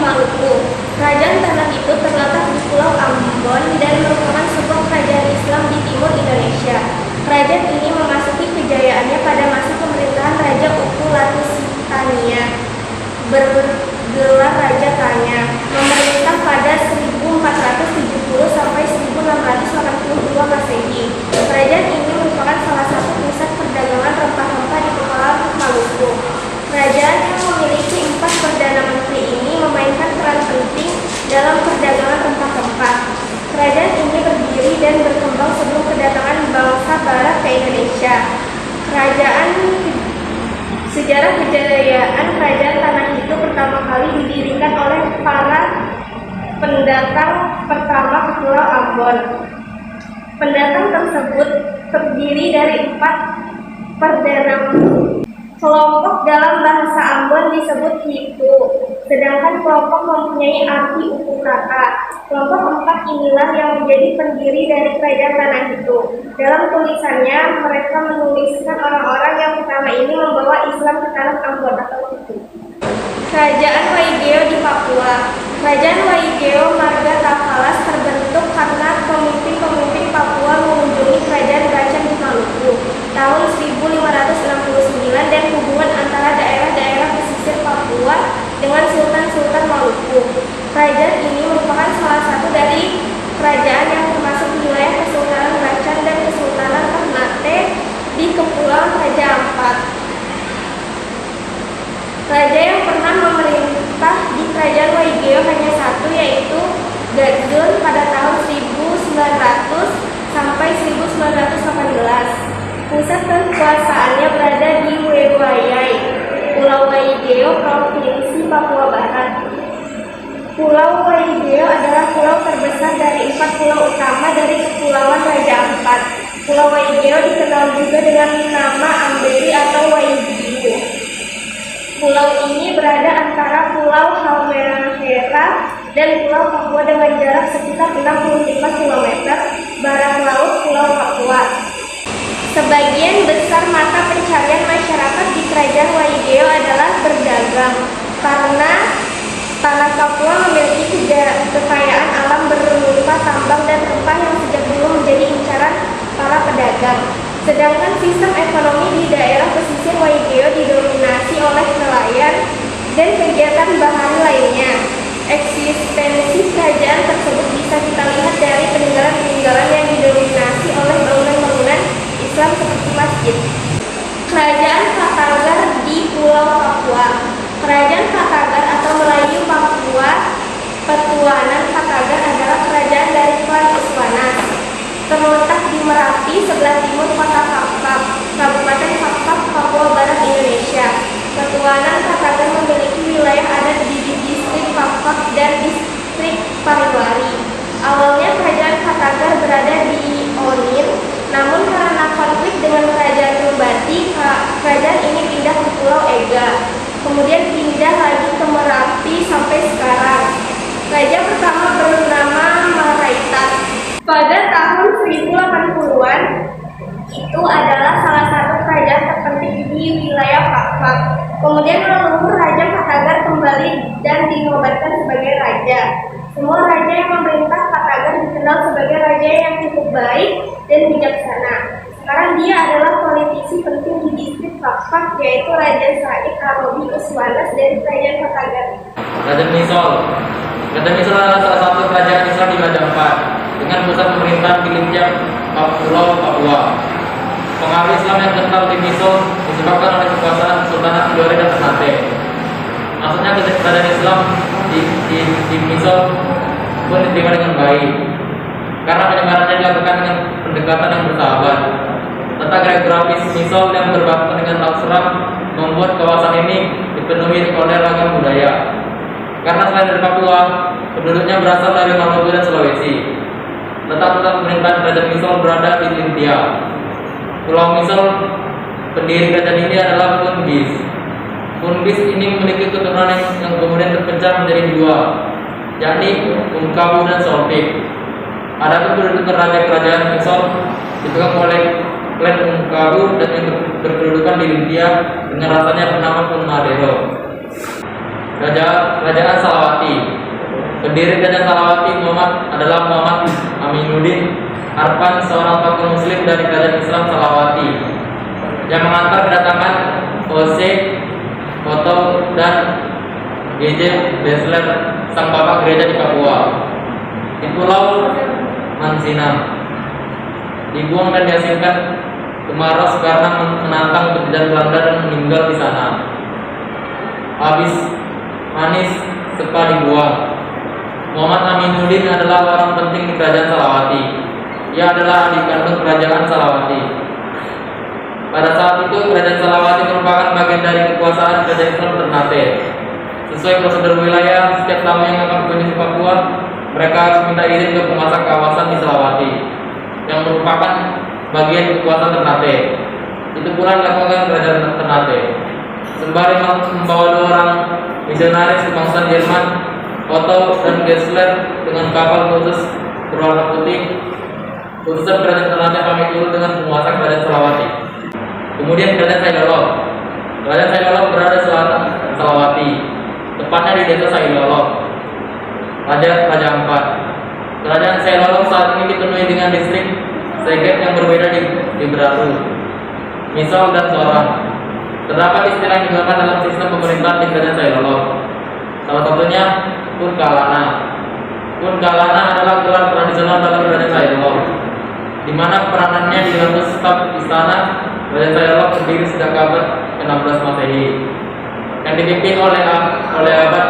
Maluku. Kerajaan tanah itu terletak di Pulau Ambon dan merupakan sebuah kerajaan Islam di timur Indonesia. Kerajaan ini memasuki kejayaannya pada masa pemerintahan Raja Uku Latusitania, bergelar Raja Tanya, memerintah pada 1470 sampai 1682 Masehi. Kerajaan ini merupakan salah satu pusat perdagangan rempah-rempah di Kepulauan Maluku. Kerajaan yang memiliki 4 perdana menteri ini memainkan peran penting dalam perdagangan rempah-rempah. Kerajaan ini berdiri dan berkembang sebelum kedatangan bangsa Barat ke Indonesia. Sejarah kejayaan kerajaan tanah itu pertama kali didirikan oleh para pendatang pertama ke Pulau Ambon. Pendatang tersebut terdiri dari 4 perdana menteri. Kelompok dalam bahasa Ambon disebut Hitu, sedangkan kelompok mempunyai arti uku kata. Kelompok 4 inilah yang menjadi pendiri dari kerajaan tanah itu. Dalam tulisannya, mereka menuliskan orang-orang yang pertama ini membawa Islam ke tanah Ambon atau Hitu. Kerajaan Waigeo di Papua. Kerajaan Waigeo Margatavalas terbentuk karena pemimpin-pemimpin Papua mengunjungi kerajaan Bacan di Maluku tahun 1569 dan hubungan antara daerah-daerah pesisir Papua dengan Sultan-Sultan Maluku. Kerajaan ini merupakan salah satu dari kerajaan yang termasuk wilayah Kesultanan Bacan dan Kesultanan Ternate di Kepulauan Raja Ampat. Raja yang pernah memerintah di kerajaan Waigeo hanya satu, yaitu Gadun pada tahun 1900 sampai 1918. Pusat kekuasaannya berada di Wewayai, Pulau Waigeo, Provinsi Papua Barat. Pulau Waigeo adalah pulau terbesar dari 4 pulau utama dari Kepulauan Raja Ampat. Pulau Waigeo dikenal juga dengan nama Ambeli atau Waigiu. Pulau ini berada antara Pulau Halmahera dan Pulau Papua dengan jarak sekitar 65 km barat laut Pulau Papua. Sebagian besar mata pencarian masyarakat di kerajaan Waigeo adalah berdagang, karena tanah Papua memiliki kekayaan alam berupa tambang dan rempah yang sejak dulu menjadi incaran para pedagang. Sedangkan sistem ekonomi di daerah pesisir Waigeo didominasi oleh nelayan dan kegiatan bahari lainnya. Eksistensi kerajaan tersebut bisa kita lihat dari peninggalan-peninggalan yang didominasi oleh bangunan-bangunan Islam seperti masjid. Kerajaan Katagar di Pulau Papua. Kerajaan Katagar atau Melayu Papua Petuanan Katagar adalah kerajaan dari klan Uswanas. Terletak di Merapi, sebelah timur kota Kakap, Kabupaten Kakap, Papua Barat, Indonesia. Ketuanan Katagar memiliki wilayah adat di distrik Kakap dan distrik Pariwari. Awalnya kerajaan Katagar berada di Onin, namun karena konflik dengan kerajaan Rubati, kerajaan ini pindah ke Pulau Ega. Kemudian pindah lagi ke Merapi sampai sekarang. Raja pertama bernama Maraitat. Pada tahun 1080-an, itu adalah salah satu kerajaan terpenting di wilayah Kakap. Kemudian leluhur Raja Katagar kembali dan dinobatkan sebagai raja. Semua raja yang memerintah Katagar dikenal sebagai raja yang cukup baik dan bijaksana. Sekarang dia adalah politisi penting di distrik Kakap, yaitu Raja Said Arobi Uswanas dari kerajaan Katagar. Raja Misol. Raja Misol adalah salah satu kerajaan Islam di Raja Ampat dengan pusat pemerintahan di Linjang, Pulau Papua. Pengaruh Islam yang kental di Misol disebabkan oleh kekuasaan Sultanat Tidore dan Ternate. Maksudnya kerajaan Islam di Misol pun diterima dengan baik karena penyebarannya dilakukan dengan pendekatan yang bersahabat. Tata geografis Misol yang berbatasan dengan Laut Seram membuat kawasan ini dipenuhi oleh ragam budaya. Karena selain dari Papua, penduduknya berasal dari Maluku dan Sulawesi. Letak pusat pemerintahan kerajaan Misol berada di Lintia. Pulau Misol, pendiri kerajaan ini adalah Funbis. Funbis ini memiliki keturunan yang kemudian terpecah menjadi 2, yakni Ungkawu dan Solpik. Adapun kedudukan raja kerajaan Misol dipegang oleh klan Ungkawu dan yang berkedudukan di Lintia dengan rasanya bernama Punmadero. Kerajaan Salawati. Pendiri Kerajaan Salawati adalah Muhammad Aminuddin Arfan, seorang tokoh muslim dari Kerajaan Islam Salawati yang mengantar kedatangan Jose Otto dan G.J. Besler, sang bapak gereja di Papua, di Pulau Mansinam. Dibuang dan diasingkan ke Maros karena menantang penjajahan Belanda dan meninggal di sana. Habis manis sepa dibuang. Muhammad Aminuddin adalah orang penting di Kerajaan Salawati. Ia adalah adik kandung Kerajaan Salawati. Pada saat itu Kerajaan Salawati merupakan bagian dari kekuasaan Kerajaan Islam Ternate. Sesuai prosedur wilayah, setiap tamu yang akan berkunjung ke Papua, mereka harus minta izin ke penguasa kawasan di Salawati, yang merupakan bagian kekuasaan Ternate. Itu pula dilakukan Kerajaan Ternate. Sembari membawa 2 orang misionaris kebangsaan Jerman, Otto dan Gessler dengan kapal khusus berwarna putih, utusan Kerajaan Ternate pamit dulu dengan penguasa Kerajaan Salawati. Kemudian Kerajaan Sailolo. Kerajaan Sailolo berada di selatan Salawati, tepatnya di desa Sailolo, Raja Ampat. Kerajaan Sailolo saat ini dipenuhi dengan distrik Seket yang berbeda di Beraru, Misol dan Sorong. Terdapat istilah yang digunakan dalam sistem pemerintahan di Kerajaan Sailolo. Salah satunya Purkalana. Purkalana adalah gelar tradisional dalam Kerajaan Sailolo, di mana peranannya dibantu staf istana. Kerajaan Sailolo berdiri sejak abad ke-16 Masehi, yang dipimpin oleh Abad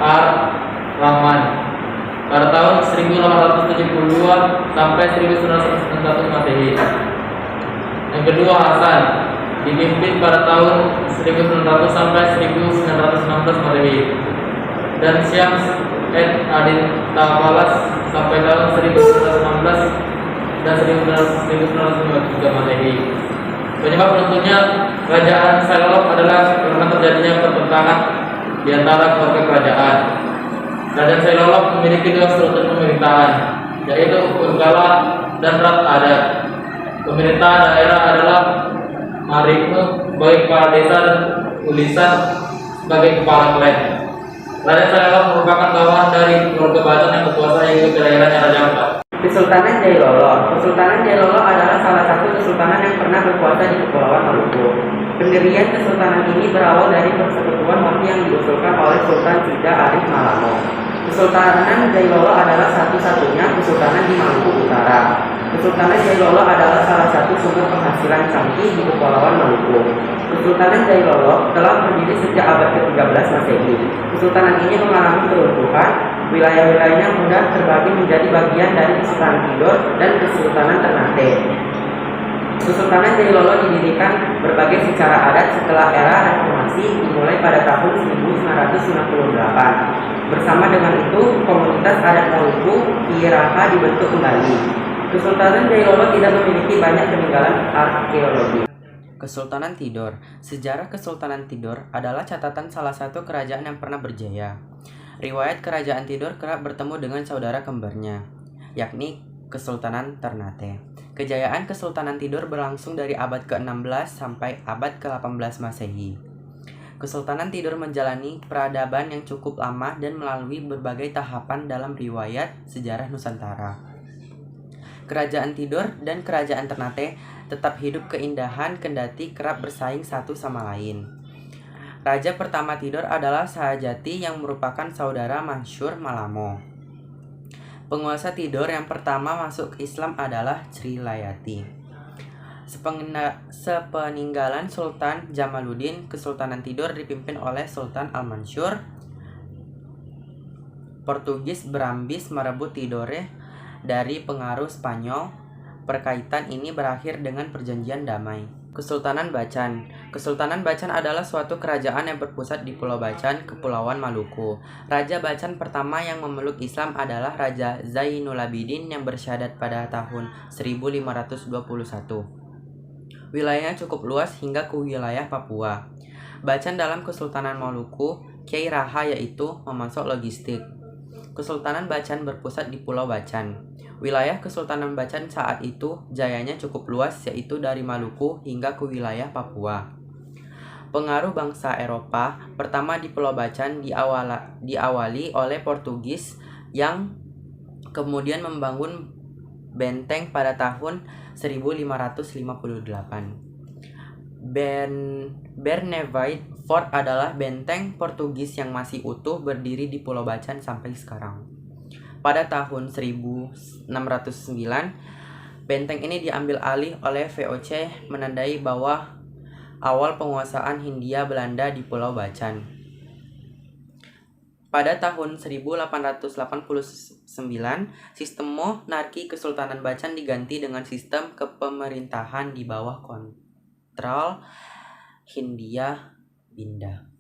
Ar-Rahman pada tahun 1872 sampai 1991 Masehi. Yang kedua Hasan, dipimpin pada tahun 1900 sampai 1916 Masehi. Dan Syams Adin Tawalas sampai tahun 1916 dan 1953 Masehi. Penyebab tentunya Kerajaan Sailolo adalah karena terjadinya pertentangan di antara keluarga kerajaan. Kerajaan Sailolo memiliki 2 struktur pemerintahan, yaitu Purkala dan Rat Adat. Pemerintah daerah adalah Marikme sebagai kepala desa dan Ulisan sebagai kepala klan. Kerajaan Sailolo merupakan bawahan dari keluarga Bacan yang berkuasa yaitu daerahnya Raja Ampat. Kesultanan Jailolo. Kesultanan Jailolo adalah salah satu kesultanan yang pernah berkuasa di Kepulauan Maluku. Pendirian kesultanan ini berawal dari persekutuan waktu yang diusulkan oleh Sultan Sida Arif Malamo. Kesultanan Jailolo adalah satu-satunya kesultanan di Maluku Utara. Kesultanan Jailolo adalah salah satu sumber penghasilan Sangki di Kepulauan Maluku. Kesultanan Jailolo telah berdiri sejak abad ke-13 Masehi. Kesultanan ini mengalami keruntuhan. Wilayah-wilayahnya mudah terbagi menjadi bagian dari Kesultanan Tidore dan Kesultanan Ternate. Kesultanan Jailolo didirikan berbagai secara adat setelah era reformasi dimulai pada tahun 1998. Bersama dengan itu, komunitas adat Maluku Iraha dibentuk kembali. Kesultanan Jailolo tidak memiliki banyak peninggalan arkeologi. Kesultanan Tidore. Sejarah Kesultanan Tidore adalah catatan salah satu kerajaan yang pernah berjaya. Riwayat Kerajaan Tidore kerap bertemu dengan saudara kembarnya, yakni Kesultanan Ternate. Kejayaan Kesultanan Tidore berlangsung dari abad ke-16 sampai abad ke-18 Masehi. Kesultanan Tidore menjalani peradaban yang cukup lama dan melalui berbagai tahapan dalam riwayat sejarah Nusantara. Kerajaan Tidore dan Kerajaan Ternate tetap hidup keindahan kendati kerap bersaing satu sama lain. Raja pertama Tidore adalah Sahajati yang merupakan saudara Mansur Malamo. Penguasa Tidore yang pertama masuk Islam adalah Srilayati. Sepeninggalan Sultan Jamaluddin, Kesultanan Tidore dipimpin oleh Sultan Al-Mansur. Portugis Brambis merebut Tidore dari pengaruh Spanyol. Perkaitan ini berakhir dengan perjanjian damai. Kesultanan Bacan. Kesultanan Bacan adalah suatu kerajaan yang berpusat di Pulau Bacan, Kepulauan Maluku. Raja Bacan pertama yang memeluk Islam adalah Raja Zainul Abidin yang bersyahadat pada tahun 1521. Wilayahnya cukup luas hingga ke wilayah Papua. Bacan dalam Kesultanan Maluku, Kiai Raha yaitu memasok logistik. Kesultanan Bacan berpusat di Pulau Bacan. Wilayah Kesultanan Bacan saat itu jayanya cukup luas, yaitu dari Maluku hingga ke wilayah Papua. Pengaruh bangsa Eropa pertama di Pulau Bacan diawali oleh Portugis yang kemudian membangun benteng pada tahun 1558. Bernevide Fort adalah benteng Portugis yang masih utuh berdiri di Pulau Bacan sampai sekarang. Pada tahun 1609, benteng ini diambil alih oleh VOC, menandai bahwa awal penguasaan Hindia Belanda di Pulau Bacan. Pada tahun 1889, sistem monarki Kesultanan Bacan diganti dengan sistem kepemerintahan di bawah kontrol Hindia Binda.